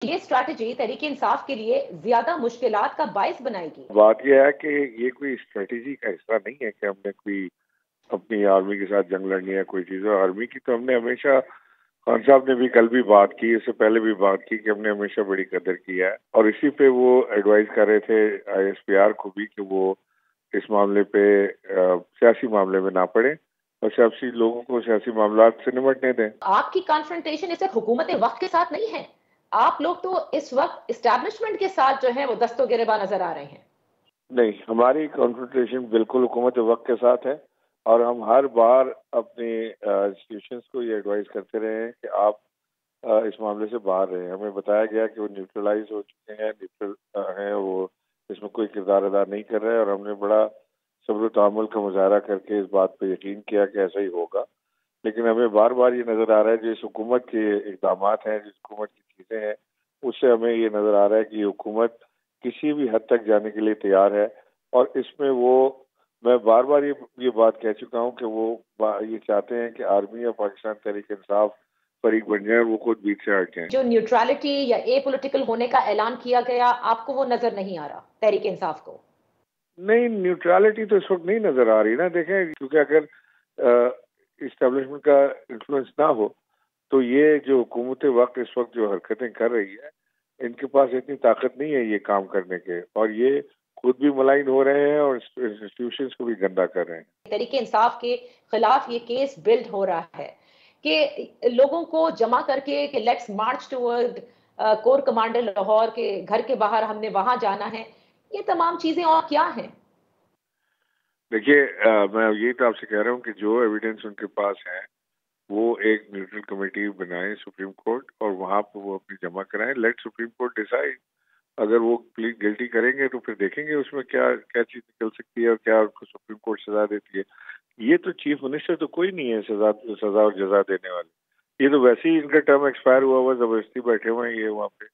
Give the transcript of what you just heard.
یہ اسٹریٹجی تحریک انصاف کے لیے زیادہ مشکلات کا باعث بنائے گی؟ بات یہ ہے کہ یہ کوئی اسٹریٹجی کا حصہ نہیں ہے کہ ہم نے کوئی اپنی آرمی کے ساتھ جنگ لڑنی ہے کوئی چیز. آرمی کی تو ہم نے ہمیشہ، خان صاحب نے بھی کل بھی بات کی، اس سے پہلے بھی بات کی کہ ہم نے ہمیشہ بڑی قدر کی ہے، اور اسی پہ وہ ایڈوائز کر رہے تھے آئی ایس پی آر کو بھی کہ وہ اس معاملے پہ سیاسی معاملے میں نہ پڑے اور سیاسی لوگوں کو سیاسی معاملات سے نمٹنے دیں. آپ کی کانفرنٹیشن اس وقت حکومت وقت کے ساتھ نہیں ہے، آپ لوگ تو اس وقت اسٹیبلشمنٹ کے ساتھ جو ہے وہ دست و گریباں نظر آ رہے ہیں. نہیں، ہماری کانفرنٹیشن بالکل حکومت وقت کے ساتھ ہے، اور ہم ہر بار اپنے انسٹیٹیوشنز کو یہ ایڈوائز کرتے رہے ہیں کہ آپ اس معاملے سے باہر رہیں. ہمیں بتایا گیا کہ وہ نیوٹرلائز ہو چکے ہیں، نیوٹرل ہیں، وہ اس میں کوئی کردار ادا نہیں کر رہے، اور ہم نے بڑا صبر و تحمل کا مظاہرہ کر کے اس بات پہ یقین کیا کہ ایسا ہی ہوگا. لیکن ہمیں بار بار یہ نظر آ رہا ہے جو اس حکومت کے اقدامات ہیں، جس حکومت کی چیزیں ہیں، اس سے ہمیں یہ نظر آ رہا ہے کہ یہ حکومت کسی بھی حد تک جانے کے لیے تیار ہے. اور اس میں میں بار بار یہ بات کہہ چکا ہوں کہ وہ یہ چاہتے ہیں کہ آرمی اور پاکستان تحریک انصاف فریق بن جائیں، وہ خود بیچ سے ہٹ جائیں. جو نیوٹرالٹی یا اے پولیٹیکل ہونے کا اعلان کیا گیا، آپ کو وہ نظر نہیں آ رہا تحریک انصاف کو؟ نہیں، نیوٹرالٹی تو اس وقت نہیں نظر آ رہی نا. دیکھیں، کیونکہ اگر اسٹیبلشمنٹ کا انفلوئنس نہ ہو تو یہ جو حکومت وقت اس وقت جو حرکتیں کر رہی ہے، ان کے پاس اتنی طاقت نہیں ہے یہ کام کرنے کے، اور یہ خود بھی ملائن ہو رہے ہیں اور انسٹیٹیوشنز کو بھی گندا کر رہے ہیں. تحریک انصاف کے خلاف یہ کیس بلڈ ہو رہا ہے کہ لوگوں کو جمع کر کے کہ let's march toward corps commander Lahore کے گھر کے باہر، ہم نے وہاں جانا ہے. یہ تمام چیزیں اور کیا ہیں؟ دیکھیے، میں یہی تو آپ سے کہہ رہا ہوں کہ جو ایویڈنس ان کے پاس ہے وہ ایک نیوٹرل کمیٹی بنائیں سپریم کورٹ، اور وہاں پہ وہ اپنی جمع کرائیں. Let supreme court decide. اگر وہ پلیڈ گلٹی کریں گے تو پھر دیکھیں گے اس میں کیا کیا چیز نکل سکتی ہے اور کیا ان کو سپریم کورٹ سزا دیتی ہے. یہ تو چیف منسٹر تو کوئی نہیں ہے سزا اور جزا دینے والے. یہ تو ویسے ہی ان کا ٹرم ایکسپائر ہوا زبردستی بیٹھے ہوئے ہیں یہ وہاں پہ.